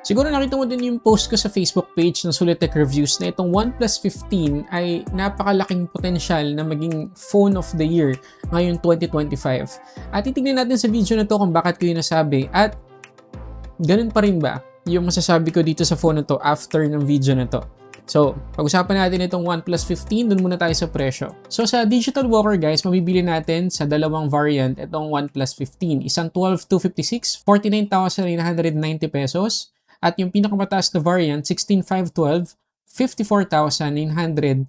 Siguro nakita mo din yung post ko sa Facebook page ng Sulit Tech Reviews na itong OnePlus 15 ay napakalaking potensyal na maging phone of the year ngayong 2025. At titignan natin sa video na to kung bakit ko yun nasabi at ganun pa rin ba yung masasabi ko dito sa phone na to after ng video na to. So, pag-usapan natin itong OnePlus 15, dun muna tayo sa presyo. So, sa Digital Walker guys, mabibili natin sa dalawang variant itong OnePlus 15. Isang 12256, 49,990 pesos. At yung pinakamataas na variant, 16512, 54,990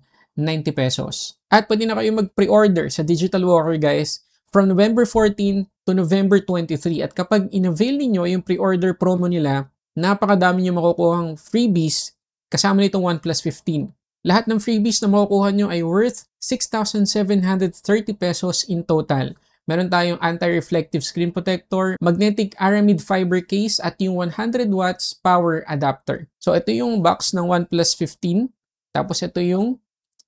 pesos. At pwede na kayo mag-pre-order sa Digital Walker guys from November 14 to November 23. At kapag in-avail niyo yung pre-order promo nila, napakadami nyo makukuhang freebies kasama nitong OnePlus 15. Lahat ng freebies na makukuha nyo ay worth 6,730 pesos in total. Meron tayong anti-reflective screen protector, magnetic aramid fiber case, at yung 100 watts power adapter. So ito yung box ng OnePlus 15. Tapos ito yung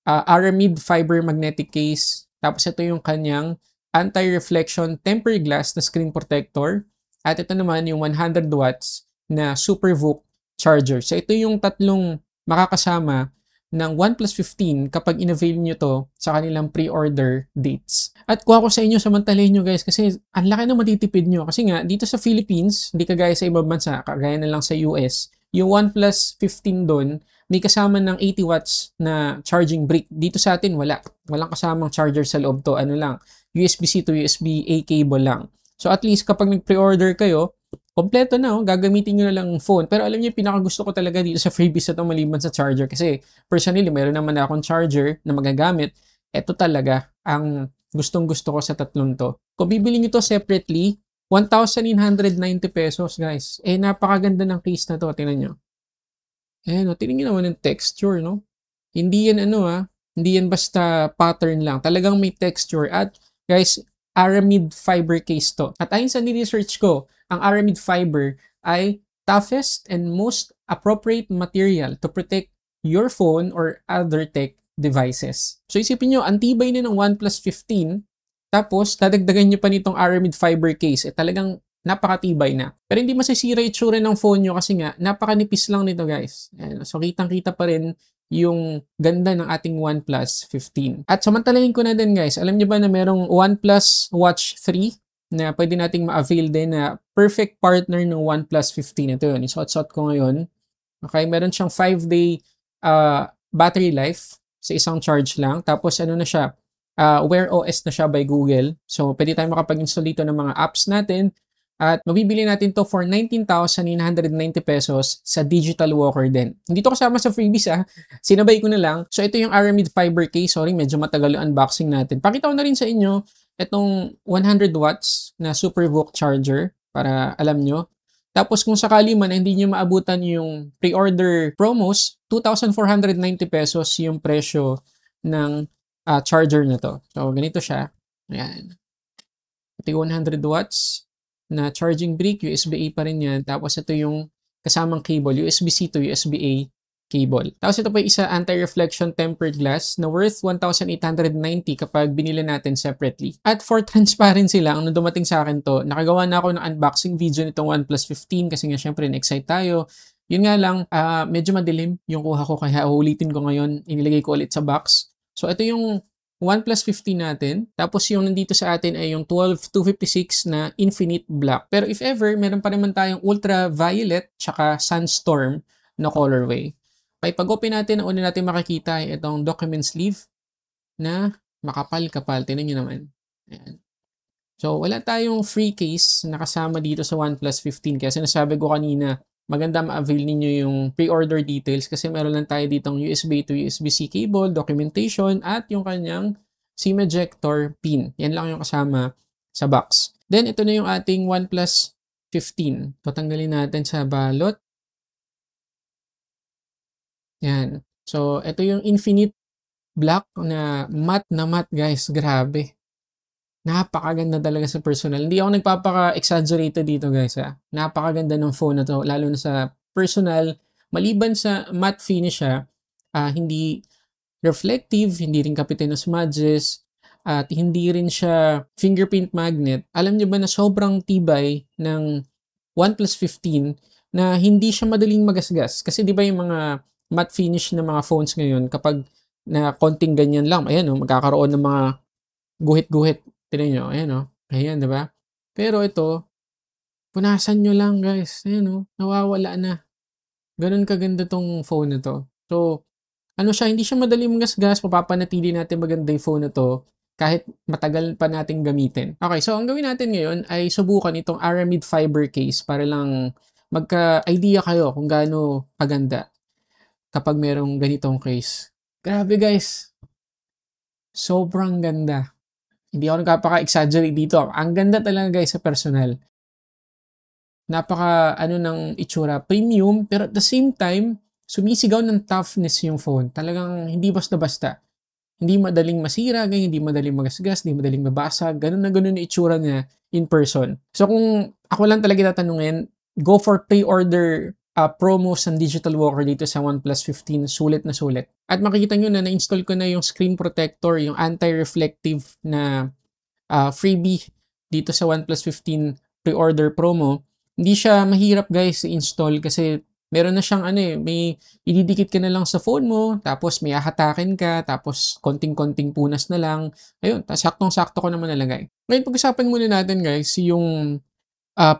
aramid fiber magnetic case. Tapos ito yung kanyang anti-reflection tempered glass na screen protector. At ito naman yung 100 watts na SuperVOOC charger. So ito yung tatlong makakasama ng OnePlus 15 kapag in-avail nyo to sa kanilang pre-order dates. At kuha ko sa inyo, samantalahin nyo guys kasi ang laki na matitipid nyo. Kasi nga, dito sa Philippines, hindi kagaya sa ibang bansa, kagaya na lang sa US, yung OnePlus 15 doon, may kasama ng 80 watts na charging brick. Dito sa atin, wala. Walang kasamang charger sa loob to. Ano lang, USB-C to USB-A cable lang. So at least kapag nag-pre-order kayo, kompleto na, gagamitin nyo na lang ang phone. Pero alam niyo, pinakagusto ko talaga dito sa freebies na ito maliban sa charger. Kasi personally, meron naman akong charger na magagamit. Ito talaga ang gustong-gusto ko sa tatlong to. Kung bibili nyo to separately, 1,990 pesos, guys. Eh, napakaganda ng case na to. Tingnan nyo. Ayan, tingnan nyo naman yung texture, no? Hindi yan hindi yan basta pattern lang. Talagang may texture. At guys, aramid fiber case to. At ayon sa ni-research ko, ang aramid fiber ay toughest and most appropriate material to protect your phone or other tech devices. So isipin nyo, ang tibay na ng OnePlus 15, tapos dadagdagan nyo pa nitong aramid fiber case. Talagang napakatibay na. Pero hindi masisira itsura ng phone nyo kasi nga, napakanipis lang nito guys. Ayan, so kitang-kita pa rin yung ganda ng ating OnePlus 15. At samantalahin ko na din guys, alam nyo ba na merong OnePlus Watch 3 na pwede nating ma-avail din na perfect partner ng OnePlus 15. Ito yun, isuot-suot ko ngayon. Okay, meron siyang 5-day battery life sa isang charge lang. Tapos ano na siya, Wear OS na siya by Google. So pwede tayong makapag-install dito ng mga apps natin. At mabibili natin to for 19,990 pesos sa Digital Walker din. Hindi to kasama sa freebies sinabay ko na lang. So ito yung aramid fiber case. Sorry, medyo matagal yung unboxing natin. Pakita ko na rin sa inyo itong 100 watts na SuperVOOC charger para alam nyo. Tapos kung sakali man hindi nyo maabutan yung pre-order promos, 2,490 pesos yung presyo ng charger na to. So ganito siya. Ayan. Ito yung 100 watts na charging brick, USB-A pa rin yan. Tapos ito yung kasamang cable, USB-C to USB-A cable. Tapos ito pa yung isa anti-reflection tempered glass na worth 1,890 kapag binili natin separately. At for transparency lang, nung dumating sa akin to, nakagawa na ako ng unboxing video nitong OnePlus 15 kasi nga syempre na-excite tayo. Yun nga lang, medyo madilim yung kuha ko kaya ulitin ko ngayon, inilagay ko ulit sa box. So ito yung OnePlus 15 natin. Tapos yung nandito sa atin ay yung 12256 na Infinite Black. Pero if ever, meron pa naman tayong Ultraviolet tsaka Sunstorm na colorway. Okay, pag-open natin, ang una natin makikita ay itong document sleeve na makapal-kapal. Tingnan nyo naman. Ayan. So, wala tayong free case na kasama dito sa OnePlus 15. Kaya sinasabi ko kanina, maganda ma-avail ninyo yung pre-order details kasi meron lang tayo ditong USB to USB-C cable, documentation, at yung kanyang SIM ejector pin. Yan lang yung kasama sa box. Then, ito na yung ating OnePlus 15. Tatanggalin natin sa balot. Yan. So, ito yung Infinite Black na matte guys. Grabe. Napakaganda talaga sa personal. Hindi ako nagpapaka-exaggerated dito guys Napakaganda ng phone na to. Lalo na sa personal. Maliban sa matte finish hindi reflective, hindi rin kapitin ng smudges, at hindi rin siya fingerprint magnet. Alam niyo ba na sobrang tibay ng OnePlus 15 na hindi siya madaling magasgas. Kasi 'di ba yung mga matte finish na mga phones ngayon kapag na konting ganyan lang, ayan oh, magkakaroon ng mga guhit-guhit. Tignan niyo, ayan oh. Ayan, 'di ba? Pero ito, punasan niyo lang guys, ayan oh, nawawala na. Gano'n kaganda 'tong phone na 'to. So, ano siya, hindi siya madaling magasgas, mapapanatili natin maganda yung phone na 'to kahit matagal pa nating gamitin. Okay, so ang gawin natin ngayon ay subukan itong Aramid fiber case para lang magka-idea kayo kung gaano kaganda kapag merong ganitong case. Grabe guys, sobrang ganda. Hindi ako nagpapaka-exaggerate dito. Ang ganda talaga guys sa personal. Napaka ano ng itsura, premium pero at the same time, sumisigaw ng toughness yung phone. Talagang hindi basta-basta. Hindi madaling masira, ganyan, hindi madaling magasgas, hindi madaling mabasag, ganun na ganun yung itsura niya in person. So kung ako lang talaga tatanungin, go for pre-order promos ng Digital Walker dito sa OnePlus 15, sulit na sulit. At makikita nyo na na-install ko na yung screen protector, yung anti-reflective na freebie dito sa OnePlus 15 pre-order promo. Hindi siya mahirap guys i-install kasi meron na siyang ano eh, may ididikit ka na lang sa phone mo, tapos may hahatakin ka, tapos konting-konting punas na lang. Ayun, saktong-sakto ko naman nalagay. Ngayon, pag-usapan muna natin guys, yung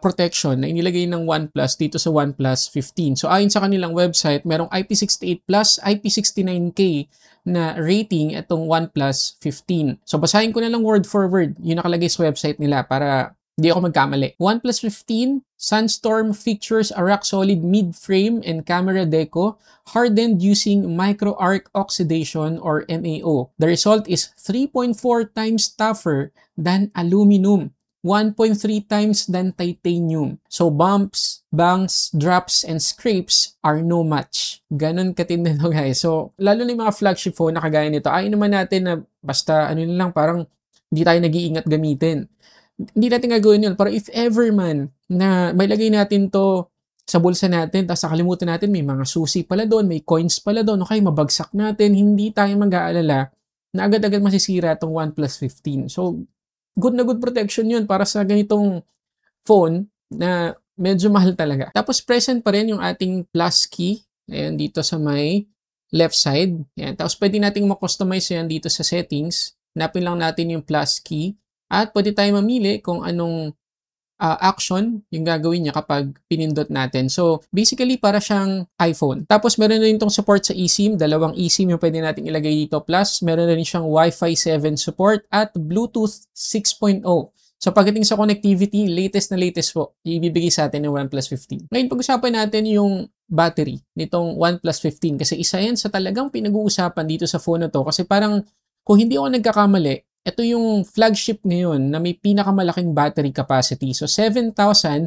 protection na inilagay ng OnePlus dito sa OnePlus 15. So, ayon sa kanilang website, merong IP68 Plus, IP69K na rating itong OnePlus 15. So, basahin ko na lang word for word yung nakalagay sa website nila para di ako magkamali. OnePlus 15, Sunstorm features a rock-solid mid-frame and camera deco hardened using micro-arc oxidation or MAO. The result is 3.4 times tougher than aluminum, 1.3 times than titanium. So bumps, bangs, drops, and scrapes are no match. Ganon katindi to guys. So lalo na yung mga flagship phone na kagaya nito, ayaw naman natin na basta ano lang parang hindi tayo nag-iingat gamitin. Hindi natin gagawin yun. Pero if ever man na may lagay natin to sa bulsa natin, tapos nakalimutan natin may mga susi pala doon, may coins pala doon, okay, mabagsak natin, hindi tayo mag-aalala na agad-agad masisira itong OnePlus 15. So, good na good protection yun para sa ganitong phone na medyo mahal talaga. Tapos present pa rin yung ating plus key. Ayan, dito sa may left side. Ayan. Tapos pwede nating ma-customize yan dito sa settings. Hanapin lang natin yung plus key. At pwede tayo mamili kung anong action yung gagawin niya kapag pinindot natin. So, basically, para siyang iPhone. Tapos, meron na rin itong support sa eSIM. Dalawang eSIM yung pwede natin ilagay dito. Plus, meron na rin siyang Wi-Fi 7 support at Bluetooth 6.0. So, pagdating sa connectivity, latest na latest po, ibibigay sa atin ng OnePlus 15. Ngayon, pag-usapan natin yung battery nitong OnePlus 15 kasi isa yan sa talagang pinag-uusapan dito sa phone na to kasi parang kung hindi ako nagkakamali, ito yung flagship ngayon na may pinakamalaking battery capacity. So, 7,300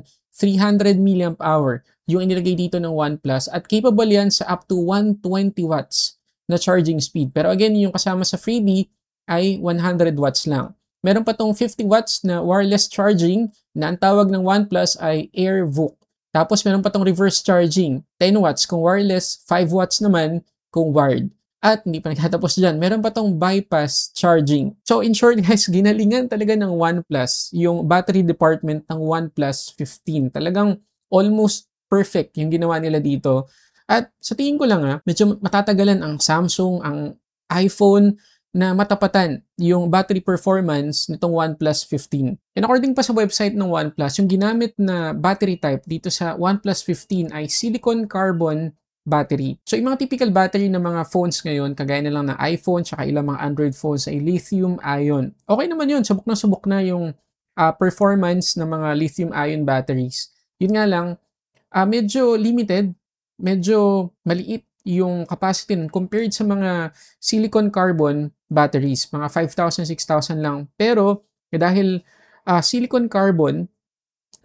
mAh yung inilagay dito ng OnePlus at capable yan sa up to 120 watts na charging speed. Pero again, yung kasama sa freebie ay 100 watts lang. Meron pa tong 50 watts na wireless charging na ang tawag ng OnePlus ay AirVook. Tapos meron pa tong reverse charging, 10 watts kung wireless, 5 watts naman kung wired. At hindi pa nagtatapos dyan, meron pa tong bypass charging. So in short guys, ginalingan talaga ng OnePlus yung battery department ng OnePlus 15. Talagang almost perfect yung ginawa nila dito. At sa tingin ko lang medyo matatagalan ang Samsung, ang iPhone na matapatan yung battery performance nitong OnePlus 15. And according pa sa website ng OnePlus, yung ginamit na battery type dito sa OnePlus 15 ay silicon carbon battery. So, yung mga typical battery ng mga phones ngayon, kagaya na lang ng iPhone, tsaka ilang mga Android phones ay lithium-ion. Okay naman yun. Subok na yung performance ng mga lithium-ion batteries. Yun nga lang, medyo limited, medyo maliit yung capacity compared sa mga silicon carbon batteries. Mga 5,000, 6,000 lang. Pero, dahil silicon carbon,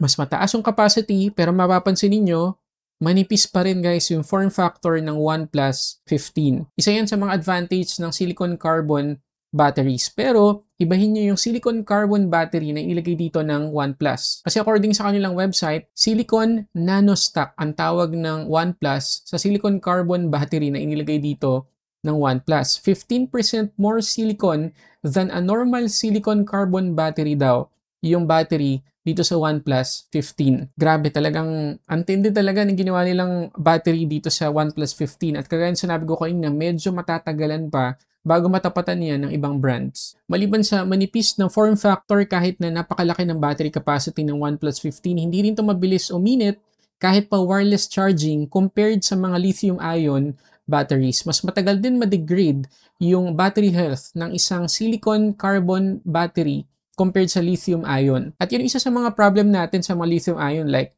mas mataas yung capacity, pero mapapansin ninyo, manipis pa rin guys yung form factor ng OnePlus 15. Isa yan sa mga advantage ng silicon carbon batteries. Pero, ibahin nyo yung silicon carbon battery na ilagay dito ng OnePlus. Kasi according sa kanilang website, silicon nanostack ang tawag ng OnePlus sa silicon carbon battery na inilagay dito ng OnePlus. 15% more silicon than a normal silicon carbon battery daw yung battery dito sa OnePlus 15. Grabe, talagang antindi talaga ng ginawa nilang battery dito sa OnePlus 15. At kagaya ng sinabi ko kanina, medyo matatagalan pa bago matapatan yan ng ibang brands. Maliban sa manipis ng form factor, kahit na napakalaki ng battery capacity ng OnePlus 15, hindi rin ito mabilis uminit kahit pa wireless charging compared sa mga lithium-ion batteries. Mas matagal din ma-degrade yung battery health ng isang silicon carbon battery compared sa lithium-ion. At yun isa sa mga problem natin sa mga lithium-ion like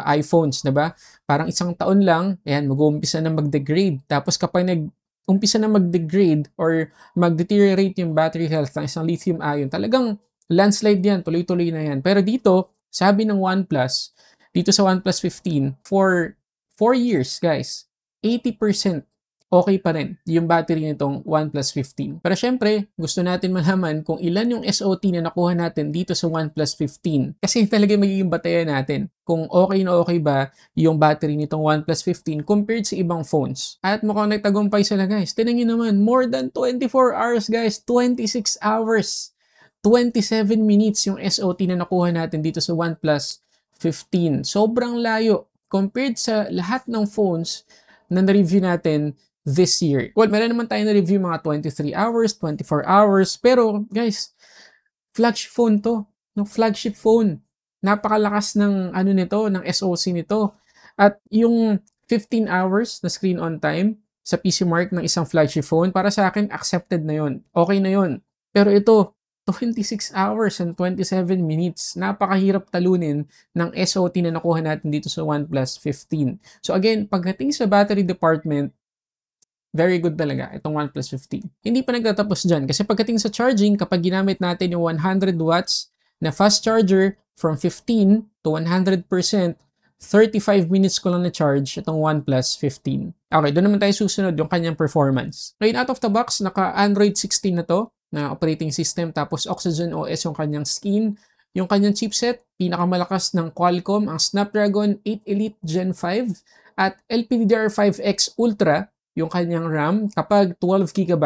iPhones, diba? Parang isang taon lang, ayan, mag-uumpisa na mag-degrade. Tapos kapag umpisa na mag-degrade or mag-deteriorate yung battery health ng isang lithium-ion, talagang landslide yan, tuloy-tuloy na yan. Pero dito, sabi ng OnePlus, dito sa OnePlus 15, for 4 years, guys, 80% okay pa rin yung battery nitong OnePlus 15. Pero syempre, gusto natin malaman kung ilan yung SOT na nakuha natin dito sa OnePlus 15. Kasi talaga magiging batayan natin kung okay na okay ba yung battery nitong OnePlus 15 compared sa ibang phones. At mukhang nagtagumpay sila, guys. Tingnan nyo naman, more than 24 hours, guys. 26 hours. 27 minutes yung SOT na nakuha natin dito sa OnePlus 15. Sobrang layo compared sa lahat ng phones na na-review natin this year. Well, meron naman tayo na-review mga 23 hours, 24 hours. Pero, guys, flagship phone to. No, flagship phone. Napakalakas ng nito, ng SoC nito. At yung 15 hours na screen on time sa PC Mark ng isang flagship phone, para sa akin, accepted na yon. Okay na yon. Pero ito, 26 hours and 27 minutes. Napakahirap talunin ng SOT na nakuha natin dito sa OnePlus 15. So again, pagdating sa battery department, very good talaga itong OnePlus 15. Hindi pa nagtatapos dyan kasi pagdating sa charging, kapag ginamit natin yung 100 watts na fast charger from 15 to 100%, 35 minutes ko lang na-charge itong OnePlus 15. Okay, doon naman tayo susunod yung kanyang performance. Ngayon, out of the box, naka-Android 16 na to, na operating system, tapos Oxygen OS yung kanyang skin. Yung kanyang chipset, pinakamalakas ng Qualcomm, ang Snapdragon 8 Elite Gen 5 at LPDDR5X Ultra, yung kanyang RAM, kapag 12GB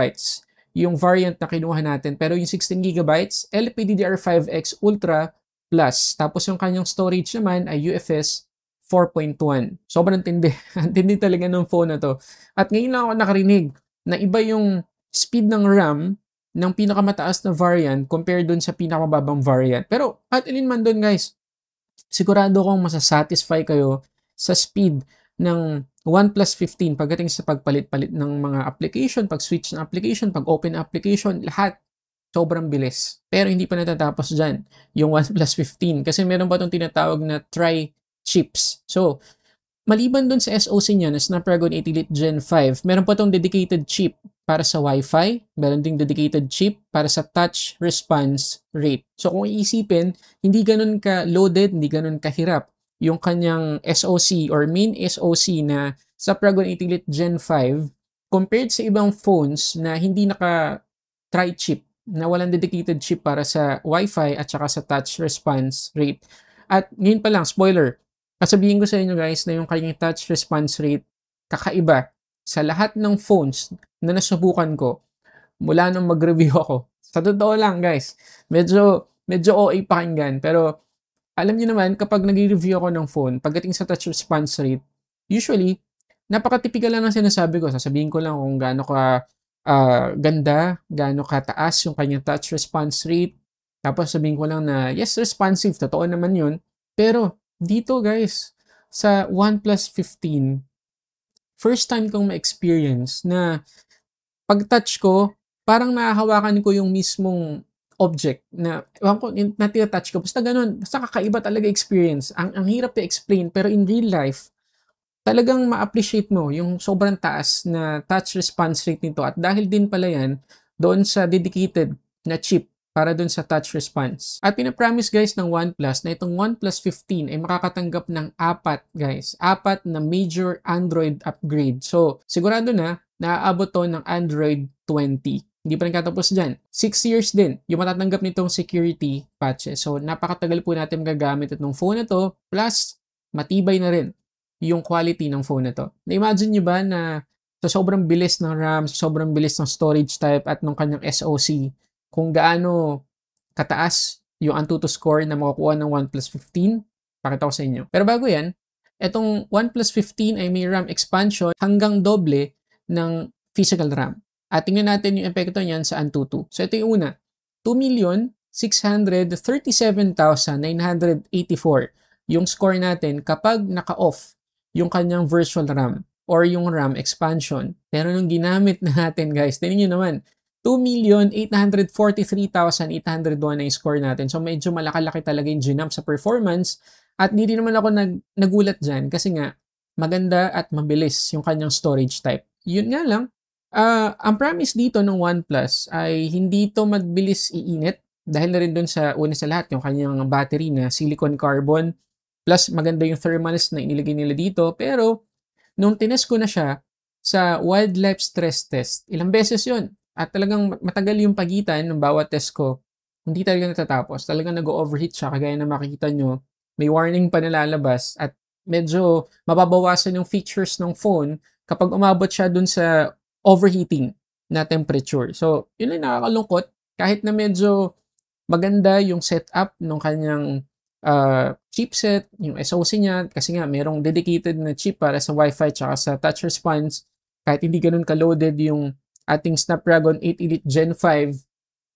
yung variant na kinuha natin. Pero yung 16GB, LPDDR5X Ultra Plus. Tapos yung kanyang storage naman ay UFS 4.1. Sobrang tindi. Tindi talaga ng phone na to. At ngayon lang ako nakarinig na iba yung speed ng RAM ng pinakamataas na variant compared dun sa pinakamababang variant. Pero at ilin man dun, guys, sigurado kong masasatisfy kayo sa speed ng OnePlus 15 pagdating sa pagpalit-palit ng mga application, pag-switch ng application, pag-open ng application, lahat sobrang bilis. Pero hindi pa natatapos dyan yung OnePlus 15 kasi meron pa itong tinatawag na tri-chips. So, maliban dun sa SoC niya na Snapdragon 8 Elite Gen 5, meron pa itong dedicated chip para sa Wi-Fi, meron ding dedicated chip para sa touch response rate. So kung iisipin, hindi ganun ka-loaded, hindi ganun kahirap yung kanyang SoC or main SoC na Snapdragon 8 Elite Gen 5 compared sa ibang phones na hindi naka-tri-chip, na walang dedicated chip para sa Wi-Fi at saka sa touch response rate. At ngayon pa lang, spoiler, sasabihin ko sa inyo guys na yung kanyang touch response rate kakaiba sa lahat ng phones na nasubukan ko mula nung mag-review ako. Sa totoo lang guys, medyo OA pakinggan, pero alam niyo naman kapag nag-review ako ng phone, pagdating sa touch response rate, usually, napaka-typical lang ng sinasabi ko. Sasabihin ko lang kung gaano ka ganda, gaano kataas yung kanyang touch response rate. Tapos sabihin ko lang na yes, responsive, totoo naman yun. Pero dito guys, sa OnePlus 15, first time kong ma-experience na pag-touch ko, parang nahahawakan ko yung mismong object na, ewan ko, na tinatouch ko. Basta ganun, basta kakaiba talaga experience. Ang hirap i-explain, pero in real life, talagang ma-appreciate mo yung sobrang taas na touch response rate nito. At dahil din pala yan, doon sa dedicated na chip para doon sa touch response. At pinapromise guys ng OnePlus na itong OnePlus 15 ay makakatanggap ng 4 na major Android upgrade. So, sigurado na naaabot to ng Android 20. Hindi pa rin katapos dyan. 6 years din yung matatanggap nitong security patches. So, napakatagal po natin gagamit itong phone na to. Plus, matibay na rin yung quality ng phone na to. Na-imagine nyo ba na sa sobrang bilis ng RAM, sa sobrang bilis ng storage type at ng kanyang SoC, kung gaano kataas yung AnTuTu score na makukuha ng OnePlus 15. Pakita ko sa inyo. Pero bago yan, itong OnePlus 15 ay may RAM expansion hanggang doble ng physical RAM. At tingnan natin yung epekto niyan sa AnTuTu. So ito yung una, 2,637,984 yung score natin kapag naka-off yung kanyang virtual RAM or yung RAM expansion. Pero nung ginamit natin guys, tingnan nyo naman, 2,843,801 na yung score natin. So medyo malaki-laki talaga yung ginamp sa performance. At di rin naman ako nagulat dyan kasi nga maganda at mabilis yung kanyang storage type. Yun nga lang, ang promise dito ng OnePlus ay hindi to mabilis iinit dahil na rin dun sa una sa lahat yung kanyang battery na silicon carbon plus maganda yung thermals na inilagay nila dito. Pero nung tinest ko na siya sa wildlife stress test, ilang beses yun. At talagang matagal yung pagitan ng bawat test ko. Hindi talaga natatapos. Talagang nag-overheat siya. Kagaya na makikita nyo, may warning pa nalalabas at medyo mababawasan yung features ng phone kapag umabot siya dun sa overheating na temperature. So, yun lang nakakalungkot. Kahit na medyo maganda yung setup ng kanyang chipset, yung SoC niya, kasi nga merong dedicated na chip para sa Wi-Fi tsaka sa touch response. Kahit hindi ganun ka-loaded yung ating Snapdragon 8 Elite Gen 5,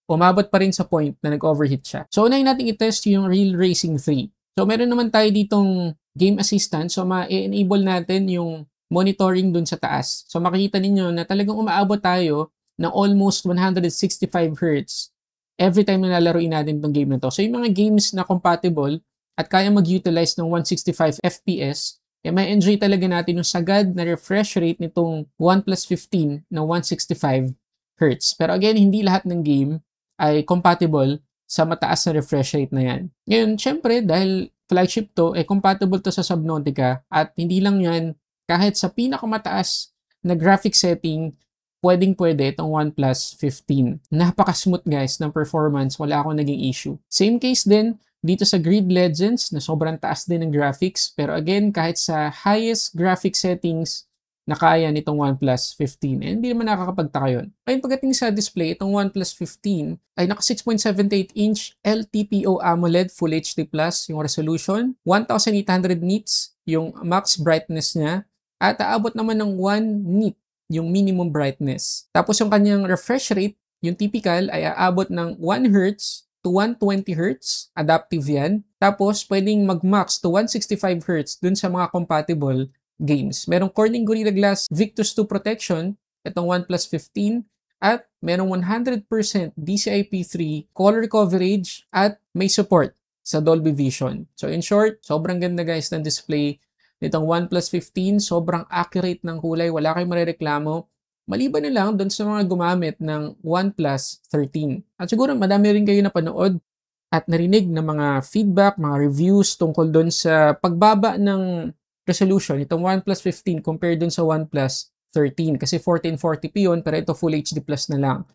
umabot pa rin sa point na nag-overheat siya. So, unahin natin i-test yung Real Racing 3. So, meron naman tayo ditong game assistant. So, ma-enable natin yung monitoring dun sa taas. So, makikita ninyo na talagang umaabot tayo ng almost 165 Hz every time na lalaroin natin itong game na to. So, yung mga games na compatible at kaya mag-utilize ng 165 FPS, may enjoy talaga natin yung sagad na refresh rate nitong OnePlus 15 na 165 Hz. Pero again, hindi lahat ng game ay compatible sa mataas na refresh rate na yan. Ngayon, syempre, dahil flagship to, compatible to sa Subnautica at hindi lang yan, kahit sa pinakamataas na graphic setting, pwedeng-pwede itong OnePlus 15. Napaka-smooth guys ng performance, wala akong naging issue. Same case din dito sa Grid Legends na sobrang taas din ng graphics. Pero again, kahit sa highest graphic settings na kaya nitong OnePlus 15, hindi naman nakakapagtaka yun. Ngayon pagdating sa display, itong OnePlus 15 ay naka 6.78-inch LTPO AMOLED Full HD Plus yung resolution, 1,800 nits yung max brightness niya, at aabot naman ng 1 nit yung minimum brightness. Tapos yung kanyang refresh rate, yung typical ay aabot ng 1 Hz to 120 Hz, adaptive yan. Tapos, pwedeng mag-max to 165 Hz dun sa mga compatible games. Merong Corning Gorilla Glass Victus 2 protection, itong OnePlus 15, at merong 100% DCI-P3 color coverage at may support sa Dolby Vision. So, in short, sobrang ganda guys ng display nitong OnePlus 15. Sobrang accurate ng kulay, wala kayong marereklamo. Maliban na lang doon sa mga gumamit ng OnePlus 13. At siguro madami rin kayo napanood at narinig na mga feedback, mga reviews tungkol doon sa pagbaba ng resolution itong OnePlus 15 compared doon sa OnePlus 13. Kasi 1440p yun, pero ito Full HD Plus na lang.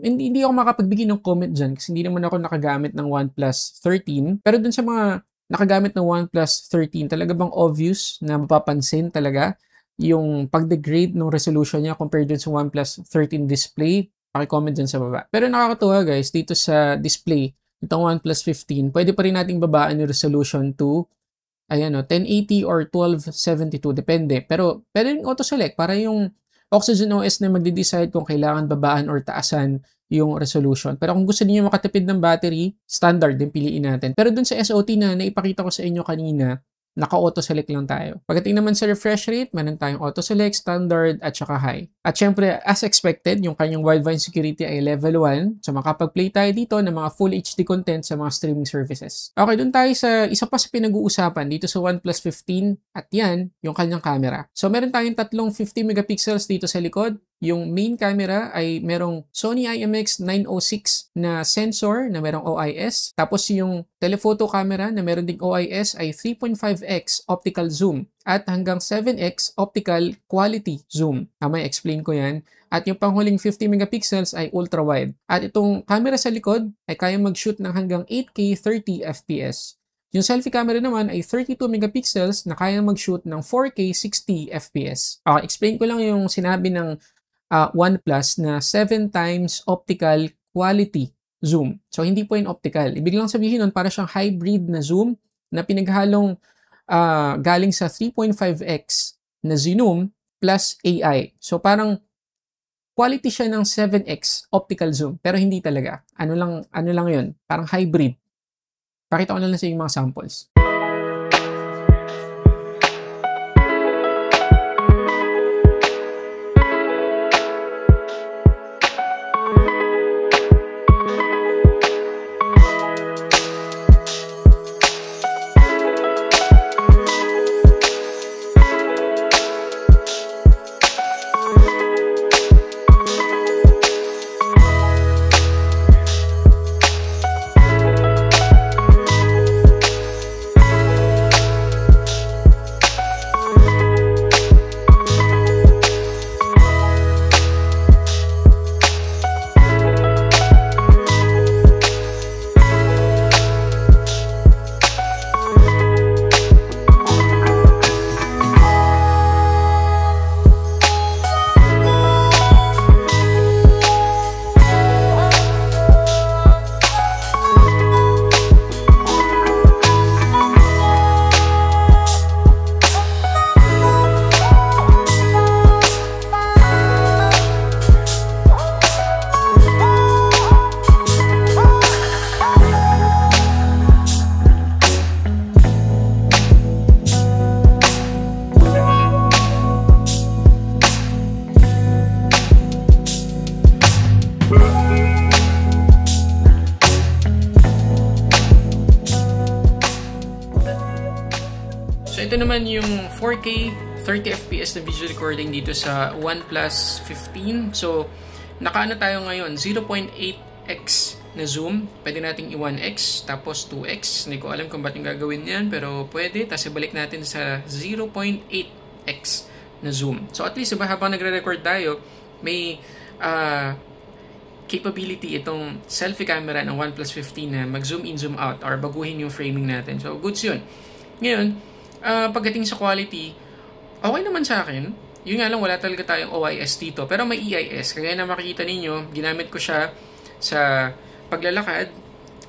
Hindi ako makapagbigay ng comment dyan kasi hindi naman ako nakagamit ng OnePlus 13. Pero doon sa mga nakagamit ng OnePlus 13, talaga bang obvious na mapapansin talaga yung pag-degrade ng resolution niya compared dun sa OnePlus 13 display? Paki-comment dyan sa baba. Pero nakakatuwa guys, dito sa display itong OnePlus 15, pwede pa rin nating babaan yung resolution to 1080 or 1272, depende. Pero pwede rin auto-select para yung Oxygen OS na magde-decide kung kailangan babaan or taasan yung resolution. Pero kung gusto niyo makatipid ng battery, standard din piliin natin. Pero dun sa SOT na naipakita ko sa inyo kanina, naka-auto-select lang tayo. Pagdating naman sa refresh rate, meron tayong auto-select, standard, at saka high. At syempre, as expected, yung kanyang wideband security ay level 1. So makapag-play tayo dito ng mga full HD content sa mga streaming services. Okay, dun tayo sa isa pa sa pinag-uusapan dito sa OnePlus 15 at yan, yung kanyang camera. So meron tayong tatlong 50 megapixels dito sa likod. Yung main camera ay merong Sony IMX906 na sensor na merong OIS. Tapos yung telephoto camera na meron ding OIS ay 3.5x optical zoom at hanggang 7x optical quality zoom. May explain ko yan. At yung panghuling 50 megapixels ay ultra-wide. At itong camera sa likod ay kaya mag-shoot ng hanggang 8K 30 FPS. Yung selfie camera naman ay 32 megapixels na kaya mag-shoot ng 4K 60 FPS. Okay, explain ko lang yung sinabi ng OnePlus na 7 times optical quality zoom. So, hindi po yung optical. Ibig lang sabihin nun, para siyang hybrid na zoom na pinaghalong galing sa 3.5x na zoom plus AI. So, parang quality siya ng 7x optical zoom, pero hindi talaga. Ano lang yun? Parang hybrid. Pakita ko na lang sa yung mga samples. Ito naman yung 4K 30 FPS na video recording dito sa OnePlus 15. So, nakaano tayo ngayon, 0.8x na zoom. Pwede nating i-1x, tapos 2x. Hindi ko alam kung ba't yung gagawin yan, pero pwede. Tapos ibalik natin sa 0.8x na zoom. So, at least habang nagre-record tayo, may capability itong selfie camera ng OnePlus 15 na mag-zoom in, zoom out, or baguhin yung framing natin. So, goods yun. Ngayon, pagdating sa quality, okay naman sa akin. Yun nga lang, wala talaga tayong OIS dito. Pero may EIS. Kaya na makikita ninyo, ginamit ko siya sa paglalakad.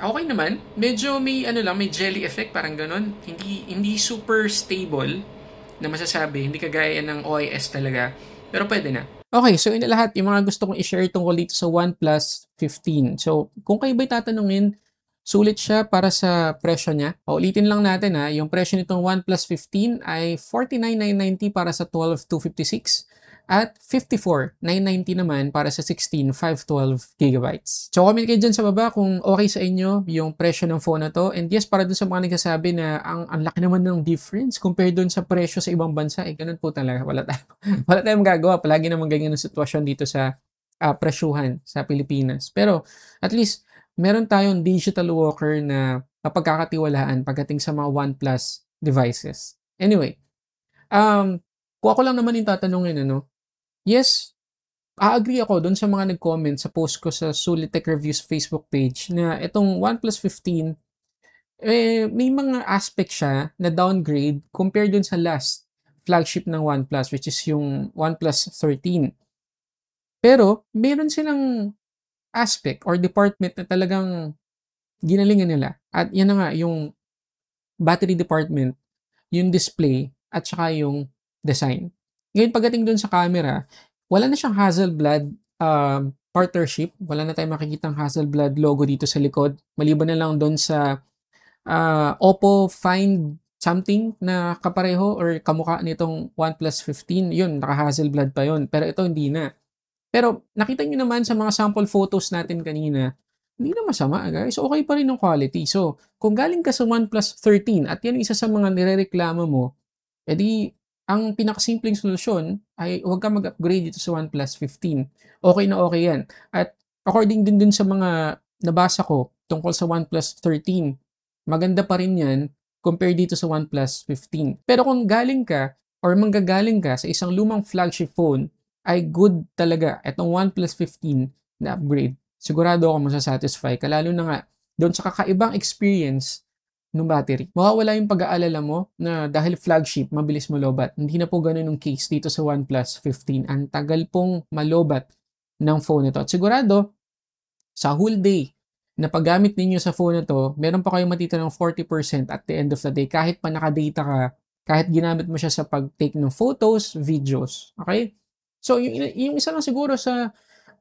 Okay naman. Medyo may may jelly effect, parang ganun. Hindi super stable na masasabi. Hindi kagaya ng OIS talaga. Pero pwede na. Okay, so yun na lahat. Yung mga gusto kong i-share tungkol dito sa OnePlus 15. So, kung kayo ba'y tatanungin, sulit siya para sa presyo niya. Ulitin lang natin yung presyo nitong OnePlus 15 ay 49,990 para sa 12,256 at 54,990 naman para sa 16,512GB. So comment kayo dyan sa baba kung okay sa inyo yung presyo ng phone na to. And yes, para dun sa mga nagsasabi na ang laki naman ng difference compared dun sa presyo sa ibang bansa, ganun po talaga. Wala tayong magagawa. Palagi naman ganyan ang sitwasyon dito sa presyuhan sa Pilipinas. Pero at least meron tayong digital walker na mapagkakatiwalaan pagdating sa mga OnePlus devices. Anyway, kung ako lang naman yung tatanungin, yes, agree ako doon sa mga nag-comment sa post ko sa Sulit Tech Reviews Facebook page na itong OnePlus 15, may mga aspect siya na downgrade compared dun sa last flagship ng OnePlus, which is yung OnePlus 13. Pero, meron silang aspect or department na talagang ginalingan nila. At yan na nga, yung battery department, yung display, at saka yung design. Ngayon, pagdating dun sa camera, wala na siyang Hasselblad partnership. Wala na tayong makikitang Hasselblad logo dito sa likod. Maliban na lang dun sa Oppo Find something na kapareho or kamukha nitong OnePlus 15. Yun, naka-Hasselblad pa yun. Pero ito, hindi na. Pero nakita nyo naman sa mga sample photos natin kanina, hindi na masama guys. Okay pa rin yung quality. So, kung galing ka sa OnePlus 13 at yan isa sa mga nirereklamo mo, edi ang pinakasimpleng solusyon ay huwag ka mag-upgrade dito sa OnePlus 15. Okay na okay yan. At according din sa mga nabasa ko tungkol sa OnePlus 13, maganda pa rin yan compared dito sa OnePlus 15. Pero kung galing ka or manggagaling ka sa isang lumang flagship phone, ay good talaga itong OnePlus 15 na upgrade. Sigurado ako masasatisfy ka, lalo na nga doon sa kakaibang experience ng battery. Mawawala yung pag-aalala mo na dahil flagship, mabilis malobat. Hindi na po ganun yung case dito sa OnePlus 15. Ang tagal pong malobat ng phone ito. At sigurado, sa whole day na paggamit ninyo sa phone na to, meron pa kayong matitirang 40% at the end of the day kahit pa nakadata ka, kahit ginamit mo siya sa pag-take ng photos, videos. Okay? So, yung isa lang siguro sa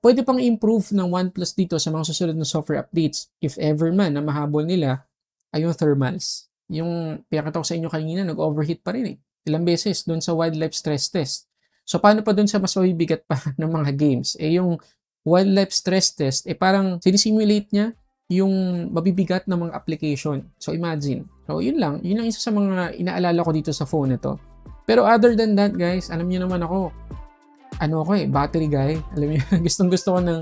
pwede pang improve ng OnePlus dito sa mga susunod na software updates, if ever man na mahabol nila, ay yung thermals. Yung pinakita ko sa inyo kanina, nag-overheat pa rin eh. Ilang beses doon sa wildlife stress test. So, paano pa doon sa mas mabibigat pa ng mga games? Eh, yung wildlife stress test, eh parang sinisimulate niya yung mabibigat na mga application. So, imagine. So, yun lang isa sa mga inaalala ko dito sa phone nito. Pero other than that, guys, alam niyo naman ako, battery guy. Alam niyo, gustong-gusto ko ng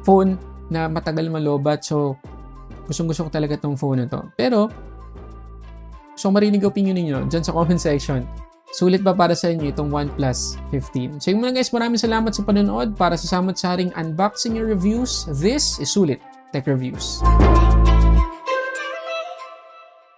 phone na matagal malobat. So, gustong-gusto ko talaga tong phone na to. Pero, so marinig opinion niyo dyan sa comment section. Sulit ba para sa inyo itong OnePlus 15? So, yun muna guys, maraming salamat sa panonood para sa samot-saring unboxing your reviews. This is Sulit Tech Reviews.